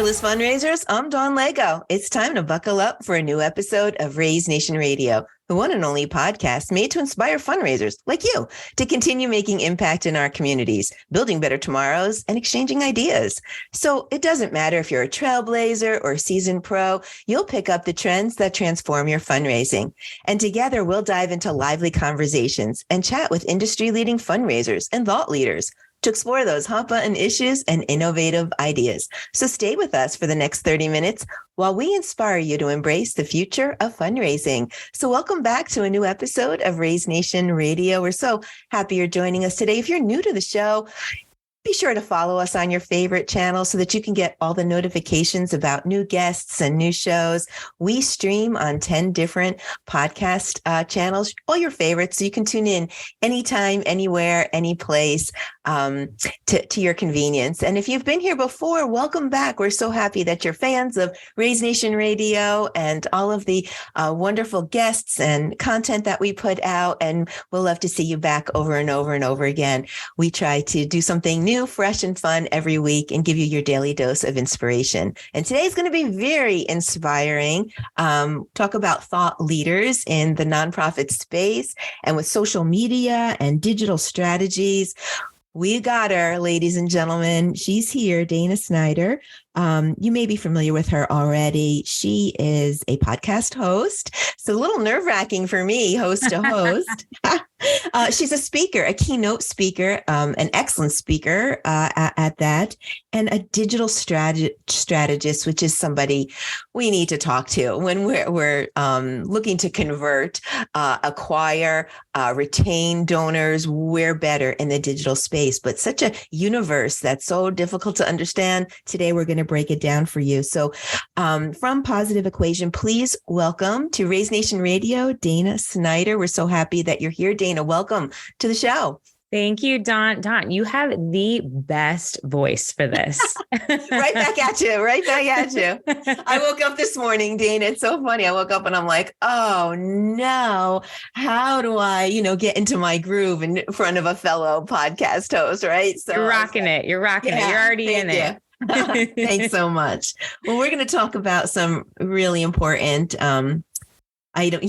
Fearless Fundraisers, I'm Dawn Lego. It's time to buckle up for a new episode of Raise Nation Radio, the one and only podcast made to inspire fundraisers like you to continue making impact in our communities, building better tomorrows, and exchanging ideas. So it doesn't matter if you're a trailblazer or a seasoned pro, you'll pick up the trends that transform your fundraising. And together we'll dive into lively conversations and chat with industry-leading fundraisers and thought leaders to explore those hot-button issues and innovative ideas. So stay with us for the next 30 minutes while we inspire you to embrace the future of fundraising. So welcome back to a new episode of Raise Nation Radio. We're so happy you're joining us today. If you're new to the show, be sure to follow us on your favorite channel so that you can get all the notifications about new guests and new shows. We stream on 10 different podcast channels, all your favorites, so you can tune in anytime, anywhere, any place to your convenience. And if you've been here before, welcome back. We're so happy that you're fans of Raise Nation Radio and all of the wonderful guests and content that we put out. And we'll love to see you back over and over and over again. We try to do something new, fresh, and fun every week and give you your daily dose of inspiration. And today's going to be very inspiring. Talk about thought leaders in the nonprofit space and with social media and digital strategies. We got her, ladies and gentlemen. She's here, Dana Snyder. You may be familiar with her already. She is a podcast host. It's a little nerve-wracking for me, host to host. She's a speaker, a keynote speaker, an excellent speaker at that, and a digital strategist, which is somebody we need to talk to when we're looking to convert, acquire, retain donors. We're better in the digital space, but such a universe that's so difficult to understand. Today, we're going to break it down for you. So from Positive Equation, please welcome to Raise Nation Radio, Dana Snyder. We're so happy that you're here, Dana. Welcome to the show. Thank you, Dawn. Dawn, you have the best voice for this. Right back at you. I woke up this morning, Dana. It's so funny. I woke up and I'm like, oh no, how do I, get into my groove in front of a fellow podcast host, right? So you're rocking it. You're rocking it. You're already in it. Thanks so much. Well, we're going to talk about some really important item,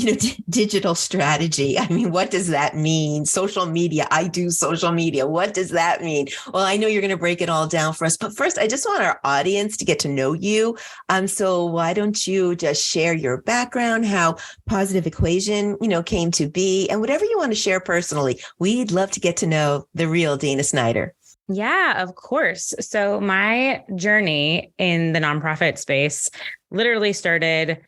digital strategy. I mean, what does that mean? Social media. I do social media. What does that mean? Well, I know you're going to break it all down for us, but first, I just want our audience to get to know you. So why don't you just share your background, how Positive Equation, came to be, and whatever you want to share personally. We'd love to get to know the real Dana Snyder. Yeah, of course. So my journey in the nonprofit space literally started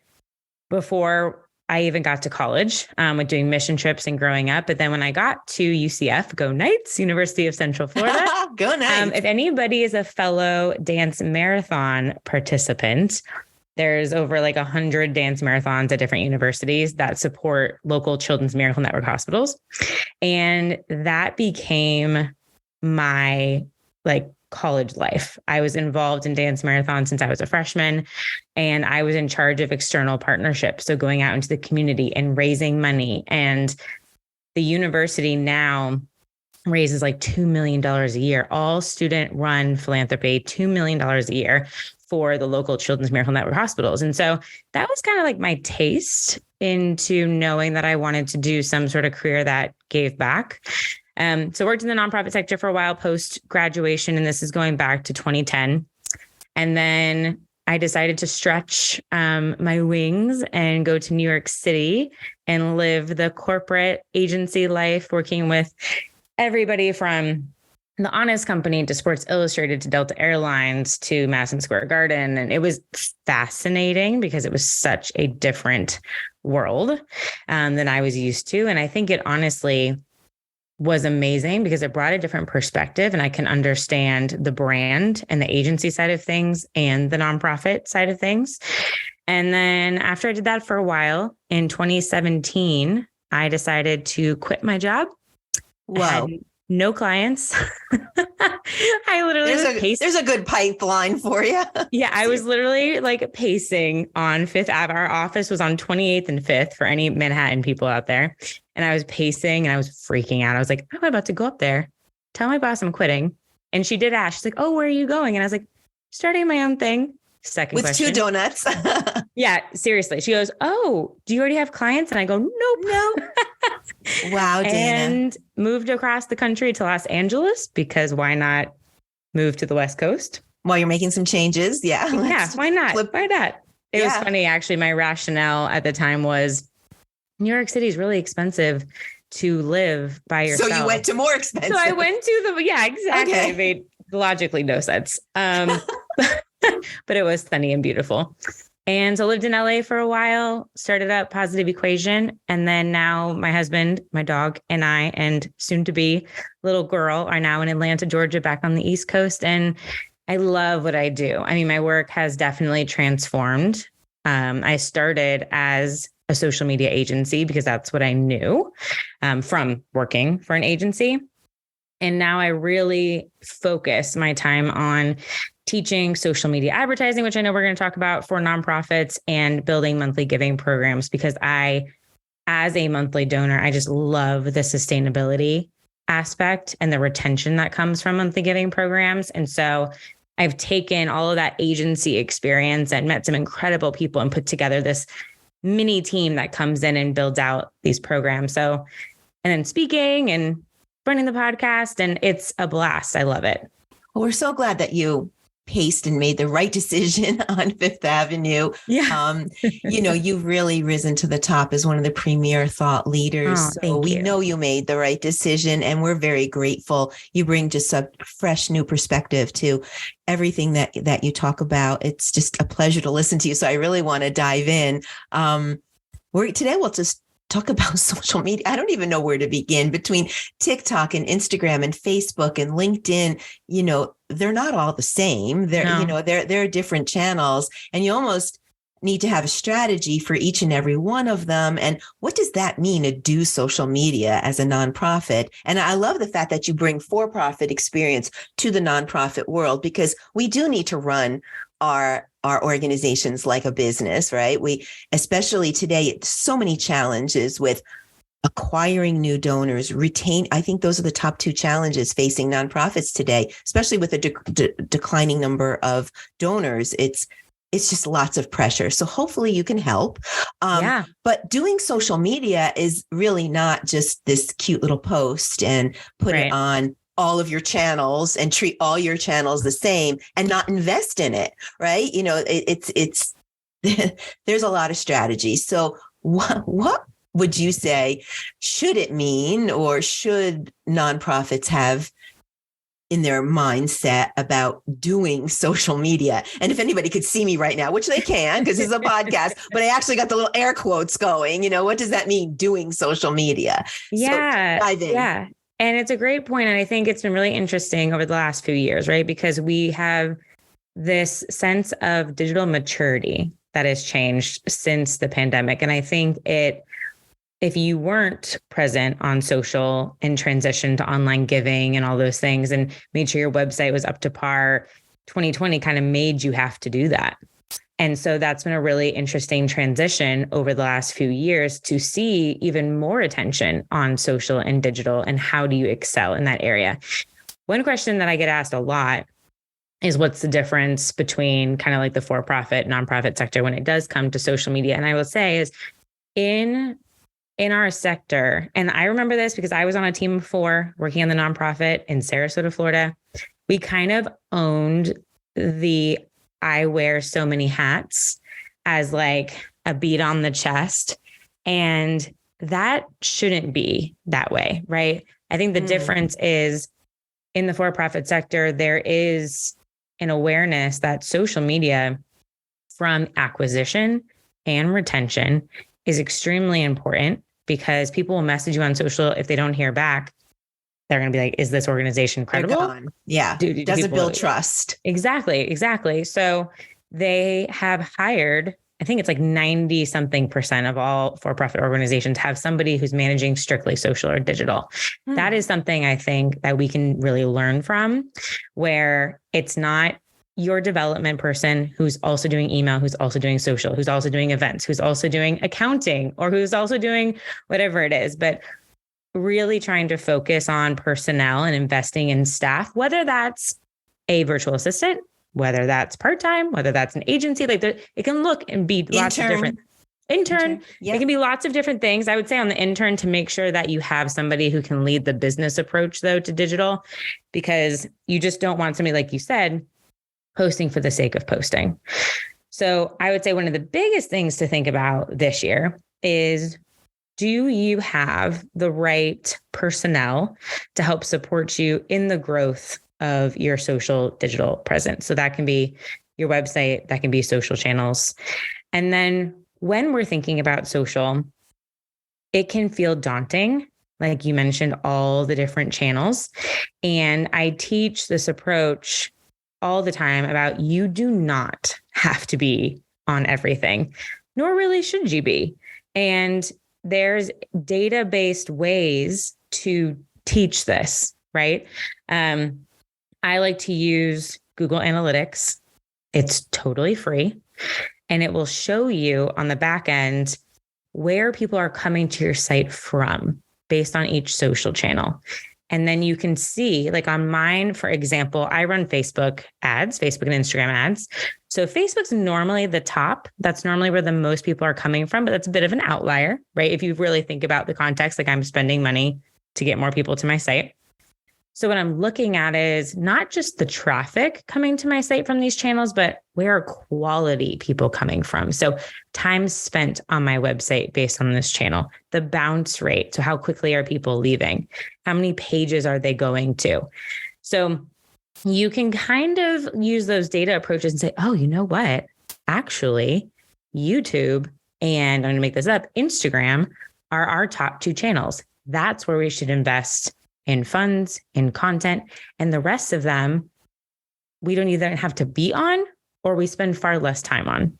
before I even got to college, with doing mission trips and growing up. But then when I got to UCF, go Knights, University of Central Florida. Go Knights. If anybody is a fellow dance marathon participant, there's over 100 dance marathons at different universities that support local Children's Miracle Network hospitals. And that became my college life. I was involved in dance marathon since I was a freshman, and I was in charge of external partnerships. So going out into the community and raising money. And the university now raises $2 million a year, all student run philanthropy, $2 million a year for the local Children's Miracle Network hospitals. And so that was kind of my taste into knowing that I wanted to do some sort of career that gave back. So worked in the nonprofit sector for a while post graduation, and this is going back to 2010. And then I decided to stretch my wings and go to New York City and live the corporate agency life, working with everybody from The Honest Company to Sports Illustrated to Delta Airlines to Madison Square Garden. And it was fascinating because it was such a different world than I was used to. And I think it honestly was amazing because it brought a different perspective, and I can understand the brand and the agency side of things and the nonprofit side of things. And then after I did that for a while in 2017, I decided to quit my job. Wow. No clients. I literally there's a good pipeline for you. Yeah, I was literally pacing on Fifth Ave. Our office was on 28th and 5th for any Manhattan people out there. And I was pacing and I was freaking out. I was like, I'm about to go up there, tell my boss I'm quitting. And she did ask, she's like, oh, where are you going? And I was like, starting my own thing. Second With question. 2 donuts. Yeah, seriously. She goes, "Oh, do you already have clients?" And I go, "Nope." No. Wow, Dana. And moved across the country to Los Angeles because why not move to the West Coast? While you're making some changes. Yeah. Yeah, why not? Why not? It was funny, actually. My rationale at the time was New York City is really expensive to live by yourself. So you went to more expensive. So I went to yeah, exactly. Okay. It made logically no sense. But it was funny and beautiful. And so lived in LA for a while, started up Positive Equation. And then now my husband, my dog, and I, and soon to be little girl are now in Atlanta, Georgia, back on the East Coast. And I love what I do. I mean, my work has definitely transformed. I started as a social media agency because that's what I knew from working for an agency. And now I really focus my time on teaching social media advertising, which I know we're going to talk about, for nonprofits, and building monthly giving programs, because as a monthly donor, I just love the sustainability aspect and the retention that comes from monthly giving programs. And so I've taken all of that agency experience and met some incredible people and put together this mini team that comes in and builds out these programs. So, and then speaking and running the podcast, and it's a blast. I love it. Well, we're so glad that you paced and made the right decision on Fifth Avenue. Yeah. You've really risen to the top as one of the premier thought leaders. So we know you made the right decision, and we're very grateful. You bring just a fresh new perspective to everything that you talk about. It's just a pleasure to listen to you. So I really want to dive in. Today we'll just talk about social media. I don't even know where to begin. Between TikTok and Instagram and Facebook and LinkedIn, they're not all the same. They're different channels, and you almost need to have a strategy for each and every one of them. And what does that mean to do social media as a nonprofit? And I love the fact that you bring for-profit experience to the nonprofit world, because we do need to run our organizations like a business, right? Especially today, so many challenges with acquiring new donors, I think those are the top 2 challenges facing nonprofits today, especially with a declining number of donors. It's just lots of pressure. So hopefully you can help. But doing social media is really not just this cute little post and put it on all of your channels and treat all your channels the same and not invest in it, right? It's there's a lot of strategy. So what would you say should it mean, or should nonprofits have in their mindset about doing social media? And if anybody could see me right now, which they can because it's a podcast, but I actually got the little air quotes going, what does that mean, doing social media? Yeah. So dive in. Yeah. And it's a great point. And I think it's been really interesting over the last few years, right? Because we have this sense of digital maturity that has changed since the pandemic. And I think if you weren't present on social and transitioned to online giving and all those things and made sure your website was up to par, 2020 kind of made you have to do that. And so that's been a really interesting transition over the last few years to see even more attention on social and digital, and how do you excel in that area? One question that I get asked a lot is, what's the difference between kind of like the for-profit, nonprofit sector when it does come to social media? And I will say is in our sector, and I remember this because I was on a team before working on the nonprofit in Sarasota, Florida, we kind of owned the I wear so many hats as like a beat on the chest. And that shouldn't be that way, right? I think the difference is in the for-profit sector, there is an awareness that social media, from acquisition and retention, is extremely important, because people will message you on social. If they don't hear back, they're going to be like, is this organization credible? Yeah. Doesn't build trust. Exactly. So they have hired, I think it's like 90 something % of all for-profit organizations have somebody who's managing strictly social or digital. That is something I think that we can really learn from, where it's not your development person who's also doing email, who's also doing social, who's also doing events, who's also doing accounting, or who's also doing whatever it is, but really trying to focus on personnel and investing in staff, whether that's a virtual assistant whether that's part-time, whether that's an agency, like it can look and be lots of different intern. Yep. It can be lots of different things. I would say on the intern to make sure that you have somebody who can lead the business approach though to digital, because you just don't want somebody, like you said, posting for the sake of posting. So I would say one of the biggest things to think about this year is, do you have the right personnel to help support you in the growth of your social digital presence? So that can be your website, that can be social channels. And then when we're thinking about social, it can feel daunting. Like you mentioned, all the different channels. And I teach this approach all the time about you do not have to be on everything, nor really should you be. And there's data-based ways to teach this, right? I like to use Google Analytics. It's totally free. And it will show you on the back end where people are coming to your site from based on each social channel. And then you can see, like on mine, for example, I run Facebook ads, Facebook and Instagram ads. So Facebook's normally the top. That's normally where the most people are coming from, but that's a bit of an outlier, right? If you really think about the context, like I'm spending money to get more people to my site. So what I'm looking at is not just the traffic coming to my site from these channels, but where are quality people coming from? So time spent on my website based on this channel, the bounce rate. So how quickly are people leaving? How many pages are they going to? So you can kind of use those data approaches and say, oh, you know what? Actually, YouTube and I'm going to make this up, Instagram are our top two channels. That's where we should invest in funds, in content, and the rest of them, we don't either have to be on or we spend far less time on.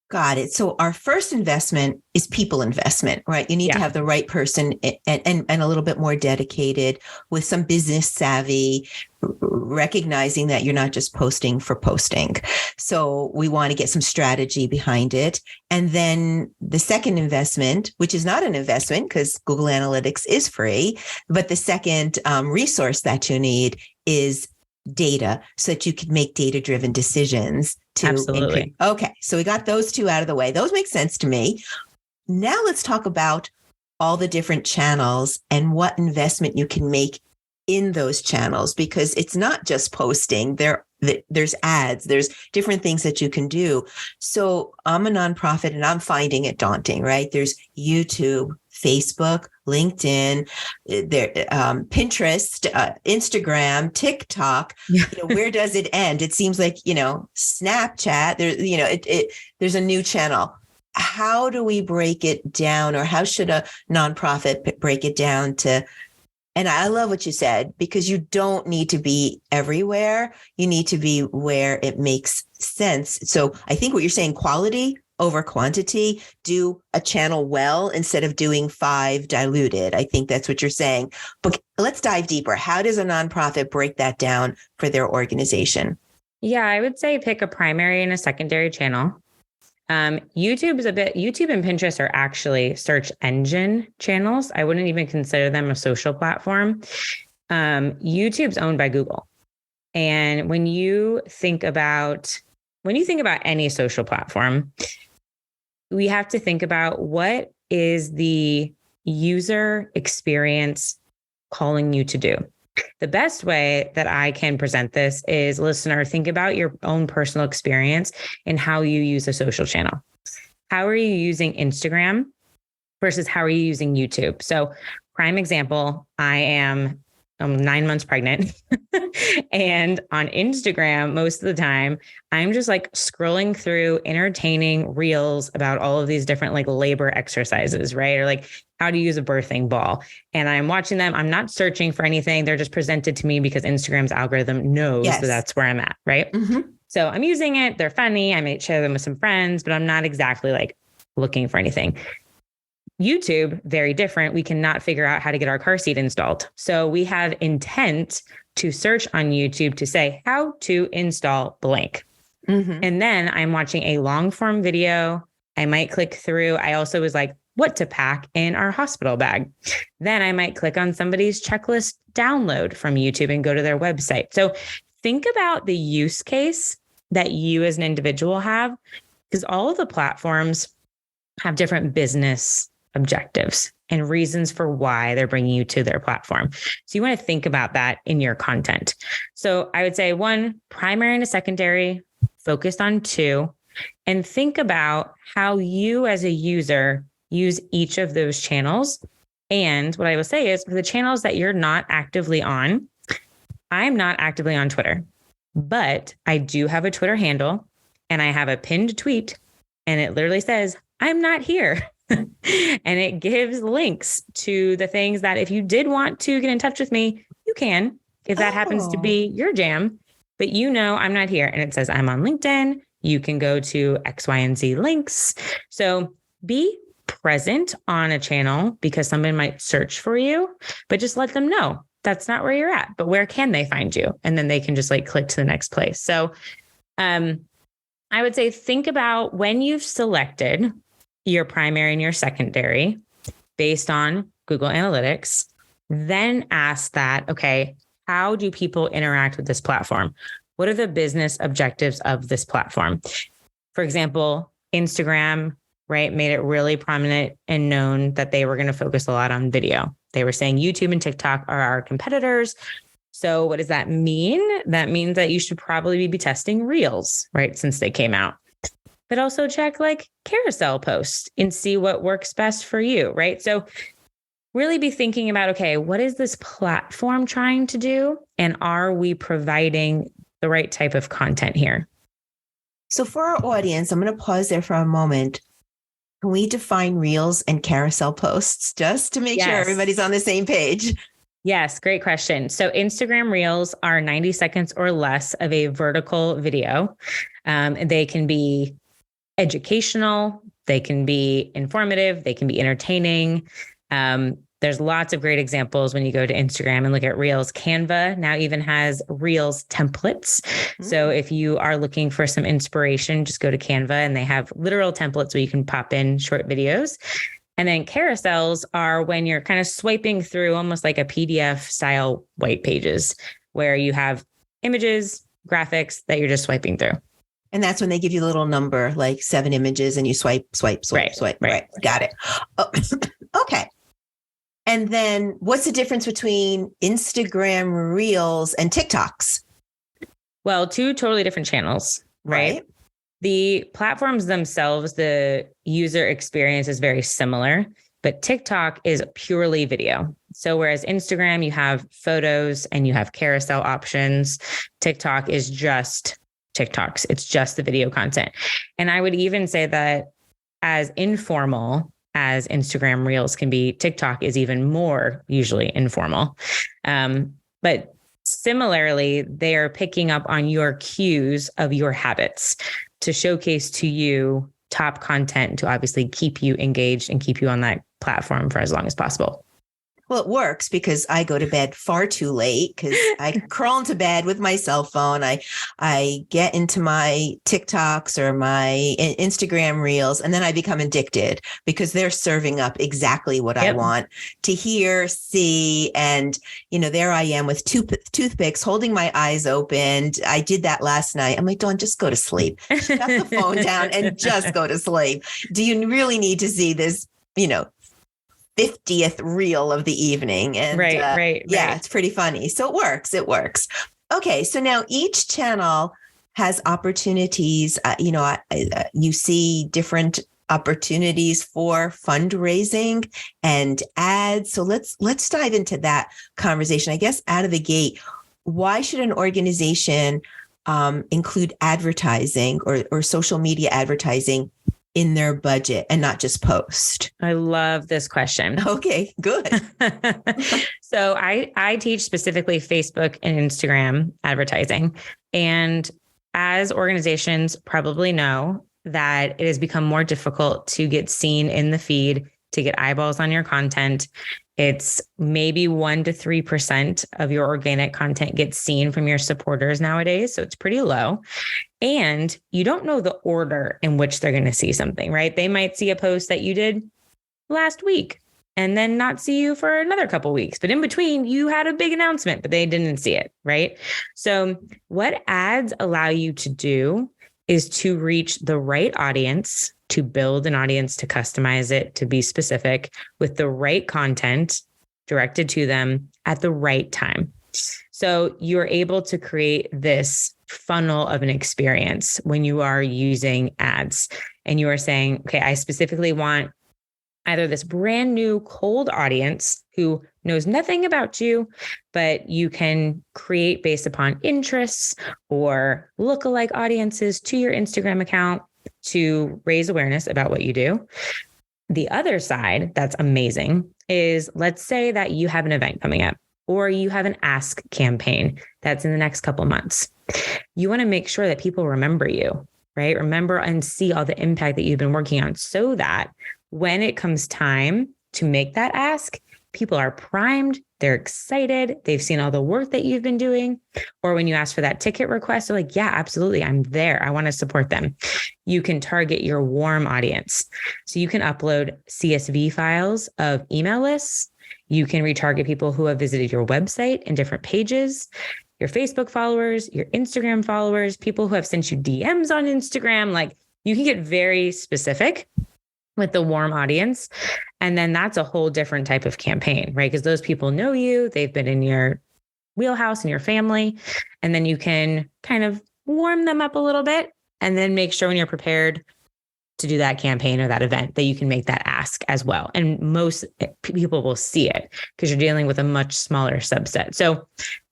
Got it. So our first investment is people investment, right? You need to have the right person and a little bit more dedicated with some business savvy, recognizing that you're not just posting for posting. So we want to get some strategy behind it. And then the second investment, which is not an investment because Google Analytics is free, but the second resource that you need is data so that you can make data-driven decisions to Absolutely. Okay. So we got those two out of the way. Those make sense to me. Now let's talk about all the different channels and what investment you can make in those channels, because it's not just posting. There's ads, there's different things that you can do. So I'm a nonprofit and I'm finding it daunting, right? There's YouTube, Facebook, LinkedIn, Pinterest, Instagram, TikTok. Where does it end? It seems like, Snapchat, there's a new channel. How do we break it down, or how should a nonprofit break it down to? And I love what you said, because you don't need to be everywhere. You need to be where it makes sense. So I think what you're saying, quality over quantity, do a channel well instead of doing 5 diluted. I think that's what you're saying. But let's dive deeper. How does a nonprofit break that down for their organization? Yeah, I would say pick a primary and a secondary channel. YouTube and Pinterest are actually search engine channels. I wouldn't even consider them a social platform. YouTube's owned by Google. And when you think about any social platform, we have to think about what is the user experience calling you to do. The best way that I can present this is, listener, think about your own personal experience and how you use a social channel. How are you using Instagram versus how are you using YouTube? So prime example, I'm 9 months pregnant. And on Instagram, most of the time, I'm just like scrolling through entertaining reels about all of these different like labor exercises, right? Or like how to use a birthing ball. And I'm watching them. I'm not searching for anything. They're just presented to me because Instagram's algorithm knows that that's where I'm at, right? Mm-hmm. So I'm using it. They're funny. I might share them with some friends, but I'm not exactly like looking for anything. YouTube, very different. We cannot figure out how to get our car seat installed. So we have intent to search on YouTube to say how to install blank. Mm-hmm. And then I'm watching a long form video. I might click through. I also was like, what to pack in our hospital bag. Then I might click on somebody's checklist download from YouTube and go to their website. So think about the use case that you as an individual have, because all of the platforms have different business objectives and reasons for why they're bringing you to their platform. So you want to think about that in your content. So I would say 1, primary and a secondary, focused on 2, and think about how you as a user use each of those channels. And what I will say is, for the channels that you're not actively on, I'm not actively on Twitter, but I do have a Twitter handle and I have a pinned tweet, and it literally says, I'm not here. And it gives links to the things that if you did want to get in touch with me, you can, if that happens to be your jam, but I'm not here. And it says I'm on LinkedIn. You can go to X, Y, and Z links. So be present on a channel because someone might search for you, but just let them know that's not where you're at, but where can they find you? And then they can just click to the next place. So I would say, think about when you've selected your primary and your secondary based on Google Analytics, then ask that, okay, how do people interact with this platform? What are the business objectives of this platform? For example, Instagram, right, made it really prominent and known that they were going to focus a lot on video. They were saying YouTube and TikTok are our competitors. So what does that mean? That means that you should probably be testing Reels, right, since they came out. But also check carousel posts and see what works best for you, right? So really be thinking about, okay, what is this platform trying to do? And are we providing the right type of content here? So for our audience, I'm going to pause there for a moment. Can we define Reels and carousel posts just to make sure everybody's on the same page? Yes, great question. So Instagram Reels are 90 seconds or less of a vertical video. They can be educational, they can be informative, they can be entertaining. There's lots of great examples when you go to Instagram and look at Reels. Canva now even has Reels templates. So if you are looking for some inspiration, just go to Canva and they have literal templates where you can pop in short videos. And then carousels are when you're kind of swiping through almost like a PDF style white pages where you have images, graphics that you're just swiping through. And that's when they give you a little number, like 7 images, and you swipe. Right. Got it. Oh, okay. And then what's the difference between Instagram Reels and TikToks? Well, 2 totally different channels, right? The platforms themselves, the user experience is very similar, but TikTok is purely video. So whereas Instagram, you have photos and you have carousel options, TikTok is just TikToks. It's just the video content. And I would even say that as informal as Instagram Reels can be, TikTok is even more usually informal. But similarly, they are picking up on your cues of your habits to showcase to you top content to obviously keep you engaged and keep you on that platform for as long as possible. Well, it works because I go to bed far too late because I crawl into bed with my cell phone. I get into my TikToks or my Instagram Reels, and then I become addicted because they're serving up exactly what I want to hear, see. And, there I am with toothpicks holding my eyes open. I did that last night. I'm like, Dawn, just go to sleep. Shut the phone down and just go to sleep. Do you really need to see this, 50th reel of the evening? And right. It's pretty funny. So it works. Okay. So now each channel has opportunities. You see different opportunities for fundraising and ads. So let's dive into that conversation. I guess out of the gate, why should an organization include advertising or social media advertising in their budget and not just post? I love this question. Okay, good. So I teach specifically Facebook and Instagram advertising. And as organizations probably know that it has become more difficult to get seen in the feed, to get eyeballs on your content. It's maybe 1% to 3% of your organic content gets seen from your supporters nowadays. So it's pretty low. And you don't know the order in which they're going to see something, right? They might see a post that you did last week. and then not see you for another couple of weeks. But in between, you had a big announcement, but they didn't see it, right? So what ads allow you to do is to reach the right audience, to build an audience, to customize it, to be specific with the right content directed to them at the right time. So you're able to create this funnel of an experience when you are using ads and you are saying, okay, I specifically want either this brand new cold audience who knows nothing about you, but you can create based upon interests or lookalike audiences to your Instagram account to raise awareness about what you do. The other side that's amazing is, let's say that you have an event coming up or you have an ask campaign that's in the next couple months. You want to make sure that people remember you, right? Remember and see all the impact that you've been working on so that when it comes time to make that ask, people are primed, they're excited, they've seen all the work that you've been doing. Or when you ask for that ticket request, they're like, yeah, absolutely, I'm there. I want to support them. You can target your warm audience. So you can upload CSV files of email lists. You can retarget people who have visited your website and different pages, your Facebook followers, your Instagram followers, people who have sent you DMs on Instagram. Like, you can get very specific with the warm audience. And then that's a whole different type of campaign, right? Because those people know you, they've been in your wheelhouse and your family. And then you can kind of warm them up a little bit and then make sure when you're prepared to do that campaign or that event that you can make that ask as well. And most people will see it because you're dealing with a much smaller subset. So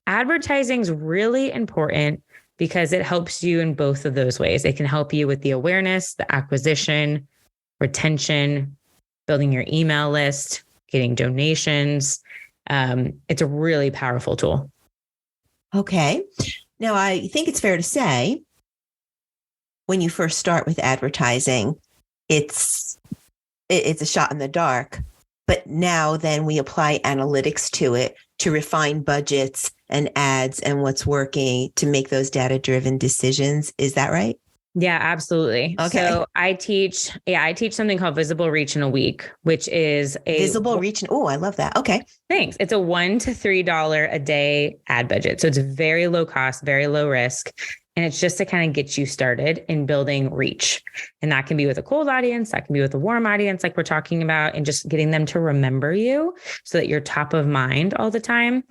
advertising is really important because it helps you in both of those ways. It can help you with the awareness, the acquisition, retention, building your email list, getting donations. It's a really powerful tool. Okay. Now, I think it's fair to say when you first start with advertising, it's a shot in the dark. But now then we apply analytics to it to refine budgets and ads and what's working to make those data-driven decisions. Is that right? Yeah, absolutely. Okay. So I teach something called Visible Reach in a Week, which is a visible reach. Oh, I love that. Okay. Thanks. It's a $1 to $3 a day ad budget. So it's very low cost, very low risk. And it's just to kind of get you started in building reach. And that can be with a cold audience, that can be with a warm audience, like we're talking about, and just getting them to remember you so that you're top of mind all the time.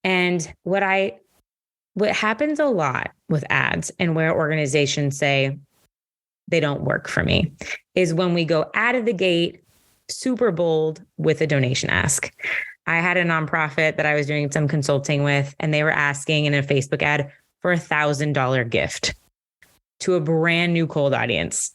And what happens a lot with ads and where organizations say they don't work for me is when we go out of the gate, super bold with a donation ask. I had a nonprofit that I was doing some consulting with, and they were asking in a Facebook ad for $1,000 gift to a brand new cold audience.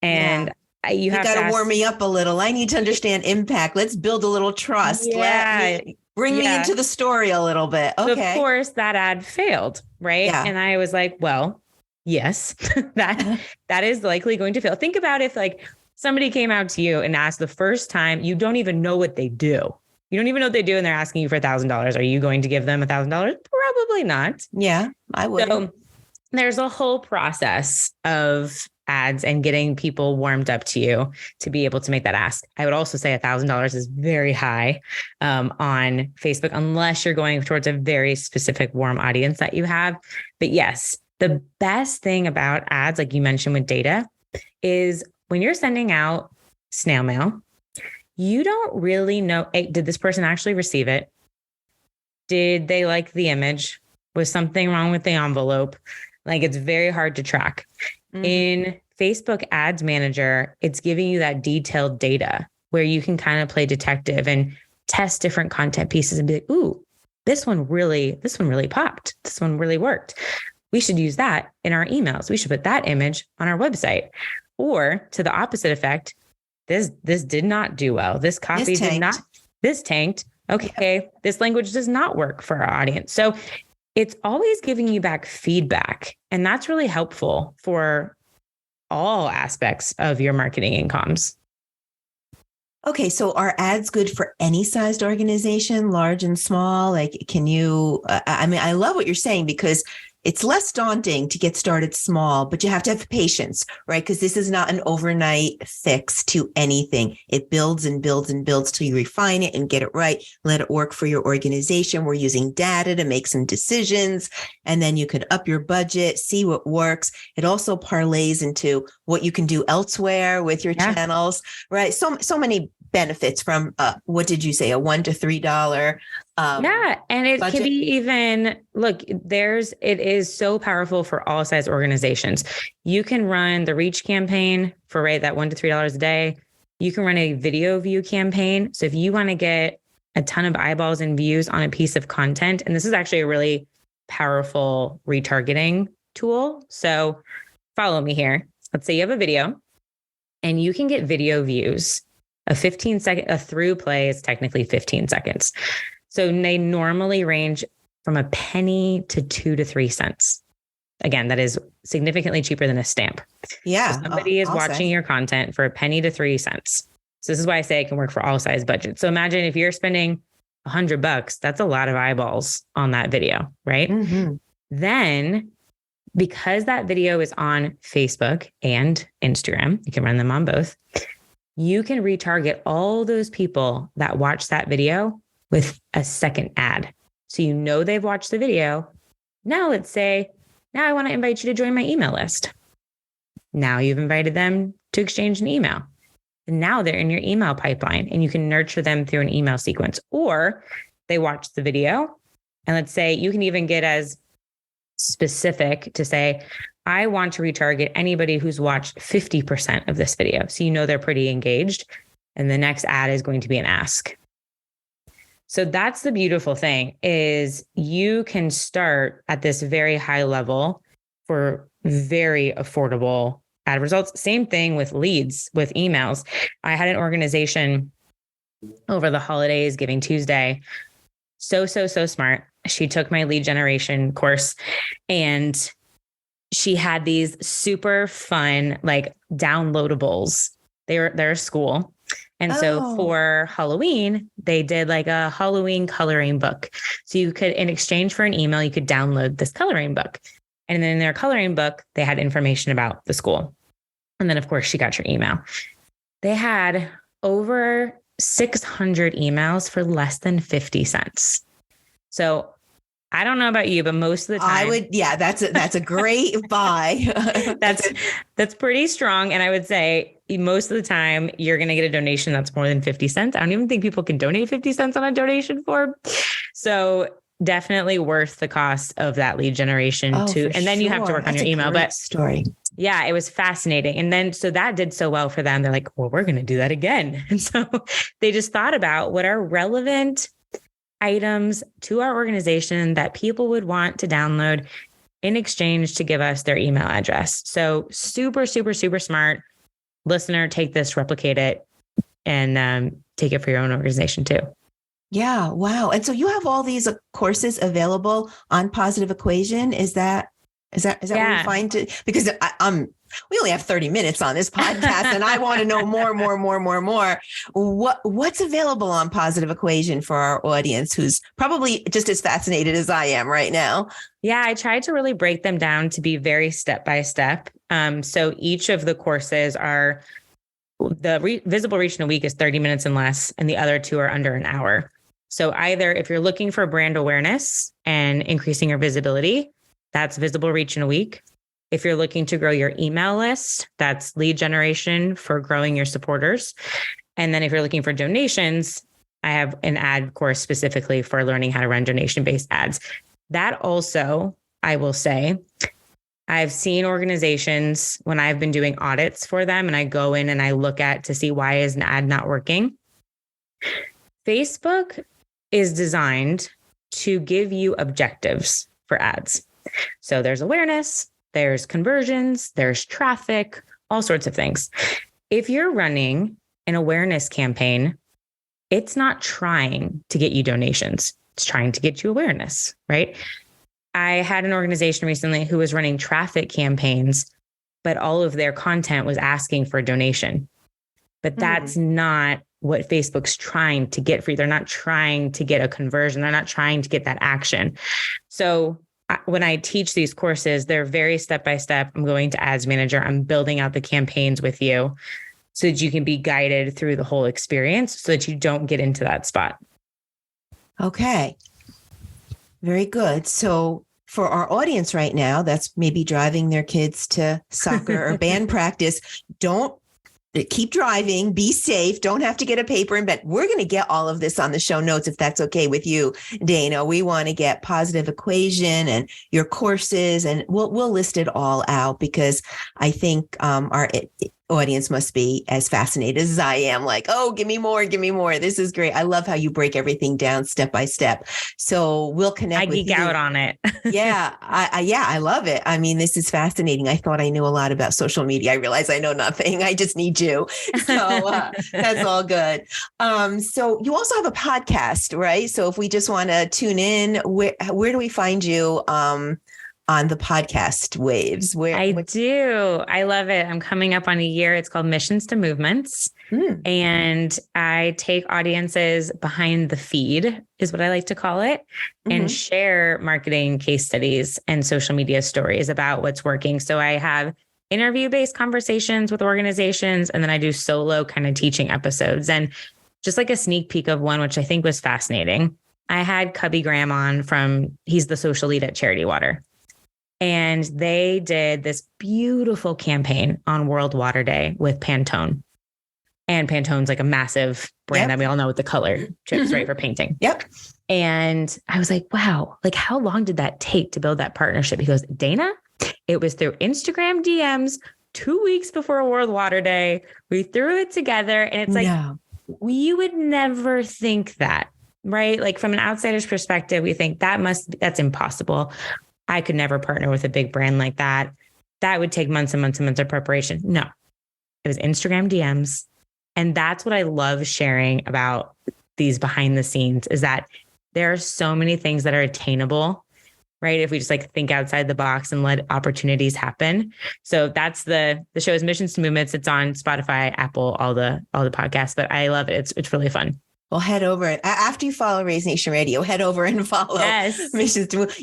And you have got to warm me up a little. I need to understand impact. Let's build a little trust. Yeah. Bring me into the story a little bit. Okay. So of course, that ad failed, right? Yeah. And I was like, well, yes, that is likely going to fail. Think about if like somebody came out to you and asked the first time, you don't even know what they do. You don't even know what they do, and they're asking you for $1,000. Are you going to give them $1,000? Probably not. Yeah, I would. So there's a whole process of ads and getting people warmed up to you to be able to make that ask. I would also say $1,000 is very high on Facebook, unless you're going towards a very specific warm audience that you have. But yes, the best thing about ads, like you mentioned with data, is when you're sending out snail mail, you don't really know, hey, did this person actually receive it? Did they like the image? Was something wrong with the envelope? Like, it's very hard to track. Mm-hmm. In Facebook Ads Manager, it's giving you that detailed data where you can kind of play detective and test different content pieces and be like, ooh, this one really popped. This one really worked. We should use that in our emails. We should put that image on our website. Or to the opposite effect, this did not do well. This copy this tanked. Okay, this language does not work for our audience. So it's always giving you back feedback. And that's really helpful for all aspects of your marketing and comms. Okay, so are ads good for any sized organization, large and small? Like, can you, I love what you're saying, because it's less daunting to get started small, but you have to have patience, right? Because this is not an overnight fix to anything. It builds and builds and builds till you refine it and get it right. Let it work for your organization. We're using data to make some decisions, and then you could up your budget, see what works. It also parlays into what you can do elsewhere with your channels, right? So many benefits from what did you say, a $1 to $3 and it budget? can be even, look, it is so powerful for all size organizations. You can run the reach campaign for that $1 to $3 a day. You can run a video view campaign. So if you want to get a ton of eyeballs and views on a piece of content, and this is actually a really powerful retargeting tool. So follow me here. Let's say you have a video and you can get video views. A through play is technically 15 seconds. So they normally range from a penny to 2 to 3 cents. Again, that is significantly cheaper than a stamp. Yeah. So somebody is watching your content for a penny to 3 cents. So this is why I say it can work for all size budgets. So imagine if you're spending $100, that's a lot of eyeballs on that video, right? Mm-hmm. Then, because that video is on Facebook and Instagram, you can run them on both. You can retarget all those people that watch that video with a second ad. So you know they've watched the video. Now let's say, now I want to invite you to join my email list. Now you've invited them to exchange an email. And now they're in your email pipeline and you can nurture them through an email sequence. Or they watch the video. And let's say you can even get as specific to say, I want to retarget anybody who's watched 50% of this video. So you know they're pretty engaged. And the next ad is going to be an ask. So that's the beautiful thing, is you can start at this very high level for very affordable ad results. Same thing with leads, with emails. I had an organization over the holidays, Giving Tuesday. So smart. She took my lead generation course and she had these super fun, like downloadables. They're a school. And so for Halloween, they did like a Halloween coloring book. So you could, in exchange for an email, you could download this coloring book. And then in their coloring book, they had information about the school. And then of course she got your email. They had over 600 emails for less than 50 cents. So I don't know about you, but most of the time that's a great buy. That's pretty strong. And I would say most of the time you're going to get a donation that's more than 50 cents. I don't even think people can donate 50 cents on a donation form. So definitely worth the cost of that lead generation too. And then you have to work on your email, but story. Yeah, it was fascinating. And then, so that did so well for them. They're like, well, we're going to do that again. And so they just thought about what are relevant items to our organization that people would want to download in exchange to give us their email address. So super, super, super smart. Listener, take this, replicate it, and take it for your own organization too. Yeah. Wow. And so you have all these courses available on Positive Equation. Is that what we find? Because we only have 30 minutes on this podcast and I want to know more. What's available on Positive Equation for our audience who's probably just as fascinated as I am right now? Yeah, I tried to really break them down to be very step-by-step. So each of the courses are, the Visible Reach in a Week is 30 minutes and less, and the other two are under an hour. So either if you're looking for brand awareness and increasing your visibility, that's Visible Reach in a Week. If you're looking to grow your email list, that's lead generation for growing your supporters. And then if you're looking for donations, I have an ad course specifically for learning how to run donation-based ads. That also, I will say, I've seen organizations when I've been doing audits for them and I go in and I look at to see why is an ad not working. Facebook is designed to give you objectives for ads. So there's awareness, there's conversions, there's traffic, all sorts of things. If you're running an awareness campaign, it's not trying to get you donations. It's trying to get you awareness, right? I had an organization recently who was running traffic campaigns, but all of their content was asking for a donation. But that's not what Facebook's trying to get for you. They're not trying to get a conversion. They're not trying to get that action. So when I teach these courses, they're very step-by-step. I'm going to ads manager. I'm building out the campaigns with you so that you can be guided through the whole experience so that you don't get into that spot. Okay. Very good. So for our audience right now, that's maybe driving their kids to soccer or band practice, don't keep driving, be safe, don't have to get a paper in bed. We're going to get all of this on the show notes if that's okay with you, Dana. We want to get Positive Equation and your courses, and we'll list it all out because I think our audience must be as fascinated as I am. Like, oh, give me more. This is great. I love how you break everything down step by step. So we'll connect. I geek out on it. Yeah, I love it. I mean, this is fascinating. I thought I knew a lot about social media. I realize I know nothing. I just need you. So that's all good. So you also have a podcast, right? So if we just want to tune in, where do we find you? On the podcast waves? I do. I love it. I'm coming up on a year. It's called Missions to Movements. And I take audiences behind the feed, is what I like to call it, and share marketing case studies and social media stories about what's working. So I have interview-based conversations with organizations, and then I do solo kind of teaching episodes. And just like a sneak peek of one, which I think was fascinating, I had Cubby Graham on he's the social lead at Charity Water. And they did this beautiful campaign on World Water Day with Pantone. And Pantone's like a massive brand that we all know with the color chips, right, for painting. Yep. And I was like, wow, like how long did that take to build that partnership? He goes, Dana, it was through Instagram DMs 2 weeks before World Water Day. We threw it together. And it's like, you would never think that, right? Like from an outsider's perspective, we think that's impossible. I could never partner with a big brand like that. That would take months and months and months of preparation. No, it was Instagram DMs. And that's what I love sharing about these behind the scenes is that there are so many things that are attainable, right? If we just like think outside the box and let opportunities happen. So that's the show's Missions to Movements. It's on Spotify, Apple, all the podcasts, but I love it. It's really fun. Well, head over after you follow Raise Nation Radio, head over and follow Missions to Move.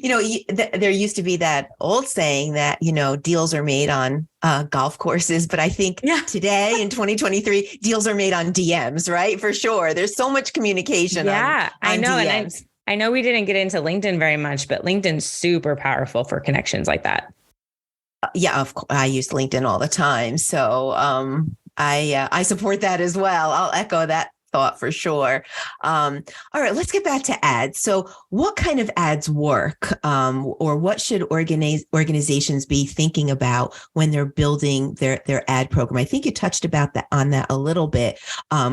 There used to be that old saying that, deals are made on golf courses. But I think today in 2023, deals are made on DMs, right? For sure. There's so much communication. On I know. DMs. And I know we didn't get into LinkedIn very much, but LinkedIn's super powerful for connections like that. Of course, I use LinkedIn all the time. So I support that as well. I'll echo that thought for sure. All right, let's get back to ads. So what kind of ads work or what should organizations be thinking about when they're building their ad program? I think you touched on that a little bit.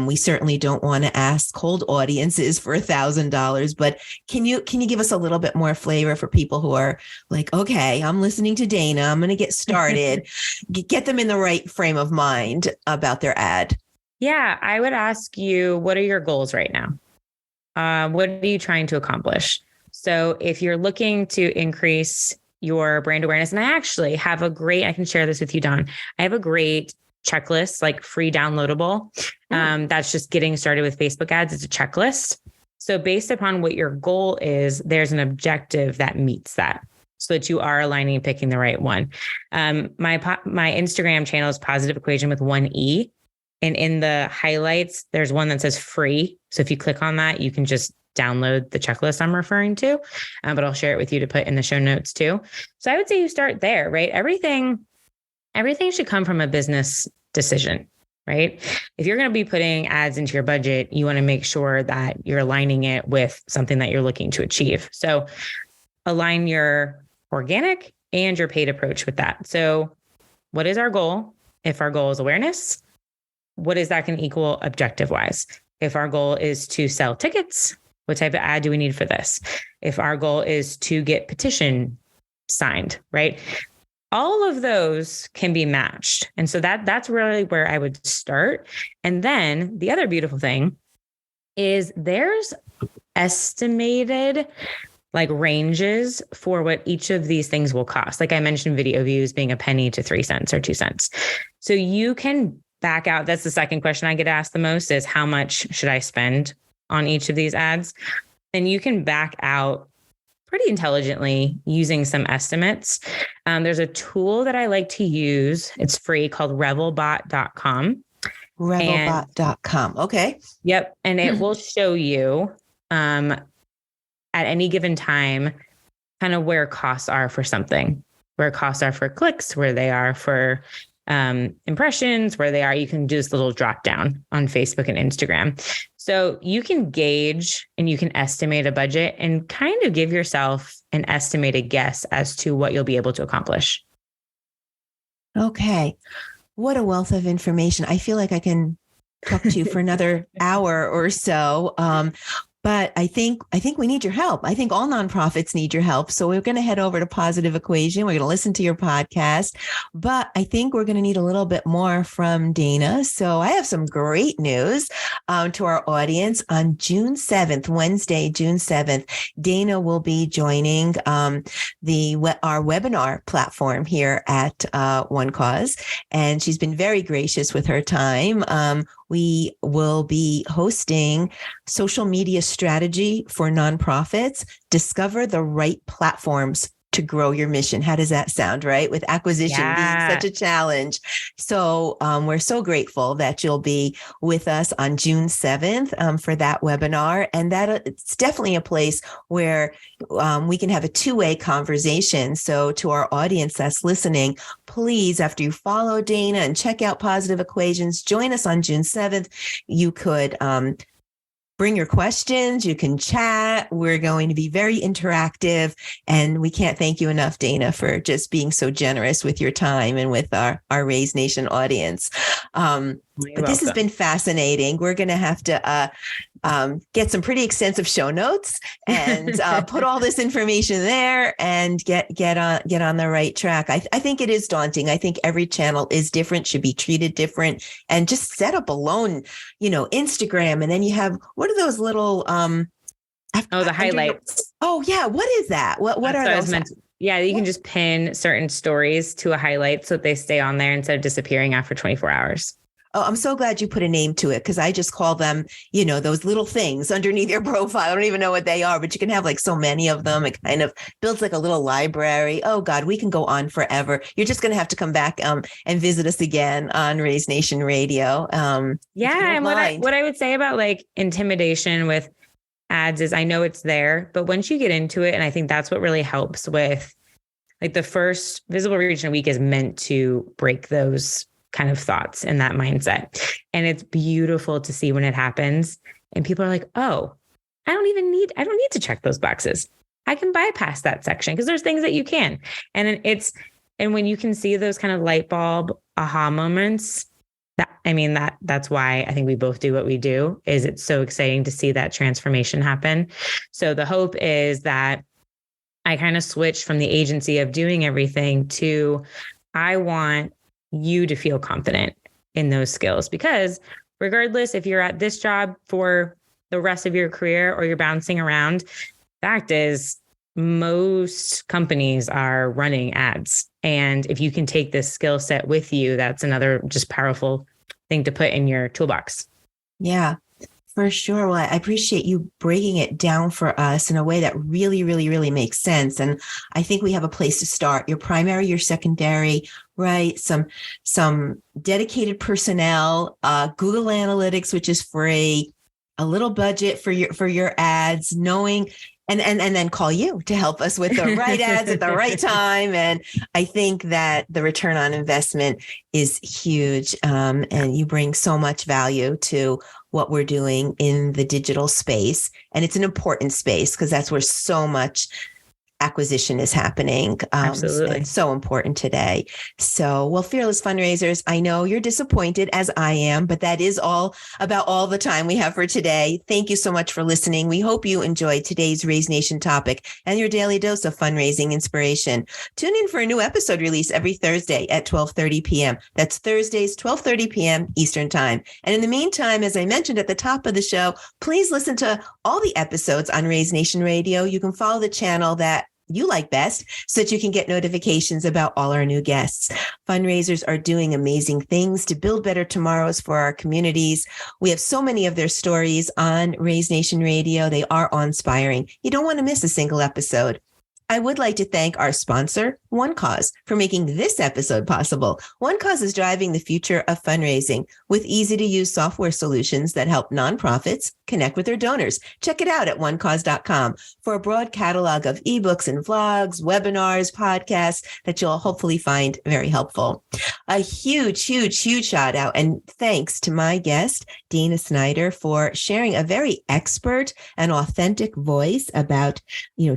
We certainly don't want to ask cold audiences for $1,000, but can you give us a little bit more flavor for people who are like, okay, I'm listening to Dana, I'm going to get started, get them in the right frame of mind about their ad? Yeah, I would ask you, what are your goals right now? What are you trying to accomplish? So if you're looking to increase your brand awareness, and I actually have I can share this with you, Dawn. I have a great checklist, like free downloadable. That's just getting started with Facebook ads. It's a checklist. So based upon what your goal is, there's an objective that meets that, so that you are aligning and picking the right one. My Instagram channel is Positive Equation with 1 E. And in the highlights, there's one that says free. So if you click on that, you can just download the checklist I'm referring to, but I'll share it with you to put in the show notes too. So I would say you start there, right? Everything should come from a business decision, right? If you're going to be putting ads into your budget, you want to make sure that you're aligning it with something that you're looking to achieve. So align your organic and your paid approach with that. So what is our goal? If our goal is awareness, what is that going to equal objective wise? If our goal is to sell tickets, what type of ad do we need for this? If our goal is to get petition signed, right? All of those can be matched. And so that's really where I would start. And then the other beautiful thing is there's estimated like ranges for what each of these things will cost. Like I mentioned, video views being a penny to 3 cents or 2 cents. So you can back out. That's the second question I get asked the most is how much should I spend on each of these ads? And you can back out pretty intelligently using some estimates. There's a tool that I like to use. It's free, called revelbot.com. Revelbot.com. Okay. Yep. And it will show you at any given time kind of where costs are for something, where costs are for clicks, where they are for impressions, where they are. You can do this little drop down on Facebook and Instagram. So you can gauge and you can estimate a budget and kind of give yourself an estimated guess as to what you'll be able to accomplish. Okay. What a wealth of information. I feel like I can talk to you for another hour or so. But I think we need your help. I think all nonprofits need your help. So we're going to head over to Positive Equation. We're going to listen to your podcast, but I think we're going to need a little bit more from Dana. So I have some great news to our audience. On June 7th, Wednesday, June 7th, Dana will be joining our webinar platform here at One Cause. And she's been very gracious with her time. We will be hosting social media strategy for nonprofits. Discover the right platforms to grow your mission. How does that sound, right? With acquisition being such a challenge. So we're so grateful that you'll be with us on June 7th for that webinar. And that it's definitely a place where we can have a two-way conversation. So to our audience that's listening, please, after you follow Dana and check out Positive Equations, join us on June 7th. You could bring your questions. You can chat. We're going to be very interactive. And we can't thank you enough, Dana, for just being so generous with your time and with our Raise Nation audience. But this has been fascinating. We're going to have to get some pretty extensive show notes and put all this information there and get on the right track. I think it is daunting. I think every channel is different, should be treated different, and just set up alone, Instagram. And then you have, what are those little, the highlights. Oh yeah. What is that? What are those? Yeah. You can just pin certain stories to a highlight so that they stay on there instead of disappearing after 24 hours. Oh, I'm so glad you put a name to it, because I just call them, those little things underneath your profile. I don't even know what they are, but you can have like so many of them. It kind of builds like a little library. Oh God, we can go on forever. You're just going to have to come back and visit us again on Raise Nation Radio. And what I would say about like intimidation with ads is, I know it's there, but once you get into it, and I think that's what really helps with, like, the first Visible Reach in a week is meant to break those kind of thoughts and that mindset. And it's beautiful to see when it happens and people are like, oh, I don't need to check those boxes. I can bypass that section, because there's things that you can. And when you can see those kind of light bulb aha moments, that's why I think we both do what we do. Is it's so exciting to see that transformation happen. So the hope is that I kind of switched from the agency of doing everything to, I want you to feel confident in those skills, because regardless if you're at this job for the rest of your career or you're bouncing around, fact is most companies are running ads. And if you can take this skill set with you, that's another just powerful thing to put in your toolbox. Yeah, for sure. Well, I appreciate you breaking it down for us in a way that really, really, really makes sense. And I think we have a place to start. Your primary, your secondary, right? Some dedicated personnel, Google Analytics, which is free, a little budget for your ads, knowing, and then call you to help us with the right ads at the right time. And I think that the return on investment is huge. And you bring so much value to what we're doing in the digital space. And it's an important space, because that's where so much acquisition is happening. Absolutely. It's so important today. So, well, fearless fundraisers, I know you're disappointed, as I am, but that is all about all the time we have for today. Thank you so much for listening. We hope you enjoyed today's Raise Nation topic and your daily dose of fundraising inspiration. Tune in for a new episode release every Thursday at 12:30 p.m. That's Thursdays, 12:30 p.m. Eastern Time. And in the meantime, as I mentioned at the top of the show, please listen to all the episodes on Raise Nation Radio. You can follow the channel that you like best so that you can get notifications about all our new guests. Fundraisers are doing amazing things to build better tomorrows for our communities. We have so many of their stories on Raise Nation Radio. They are awe-inspiring. You don't want to miss a single episode. I would like to thank our sponsor, One Cause, for making this episode possible. One Cause is driving the future of fundraising with easy-to-use software solutions that help nonprofits connect with their donors. Check it out at onecause.com for a broad catalog of ebooks and vlogs, webinars, podcasts that you'll hopefully find very helpful. A huge shout out and thanks to my guest, Dana Snyder, for sharing a very expert and authentic voice about,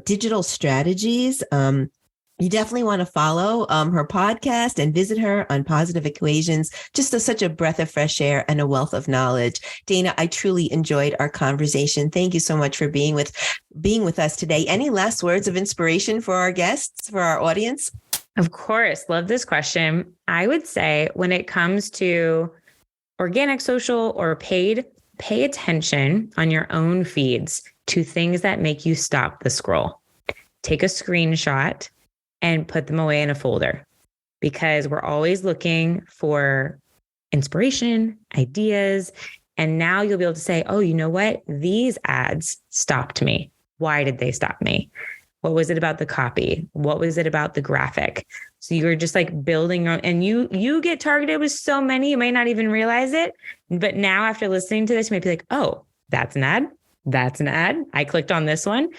digital strategies. You definitely want to follow her podcast and visit her on Positive Equations. Just such a breath of fresh air and a wealth of knowledge. Dana, I truly enjoyed our conversation. Thank you so much for being with us today. Any last words of inspiration for our guests, for our audience? Of course. Love this question. I would say when it comes to organic, social, or paid, pay attention on your own feeds to things that make you stop the scroll. Take a screenshot and put them away in a folder, because we're always looking for inspiration, ideas. And now you'll be able to say, oh, you know what? These ads stopped me. Why did they stop me? What was it about the copy? What was it about the graphic? So you're just like building on, and you get targeted with so many, you may not even realize it. But now after listening to this, you might be like, oh, that's an ad. That's an ad. I clicked on this one.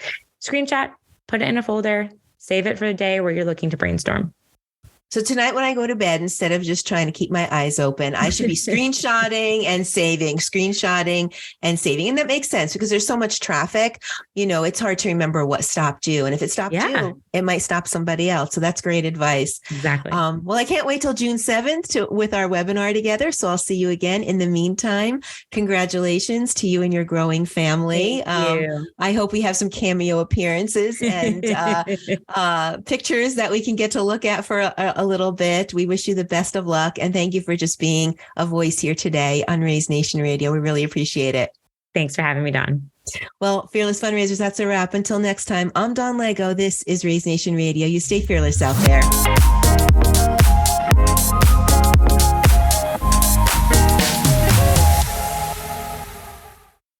Screenshot, put it in a folder, save it for a day where you're looking to brainstorm. So tonight when I go to bed, instead of just trying to keep my eyes open, I should be screenshotting and saving. And that makes sense because there's so much traffic. It's hard to remember what stopped you. And if it stopped you, it might stop somebody else. So that's great advice. Exactly. Well, I can't wait till June 7th with our webinar together. So I'll see you again. In the meantime, congratulations to you and your growing family. Thank you. I hope we have some cameo appearances and pictures that we can get to look at for a little bit. We wish you the best of luck. And thank you for just being a voice here today on Raise Nation Radio. We really appreciate it. Thanks for having me, Dawn. Well, Fearless Fundraisers, that's a wrap. Until next time, I'm Dawn Lego. This is Raise Nation Radio. You stay fearless out there.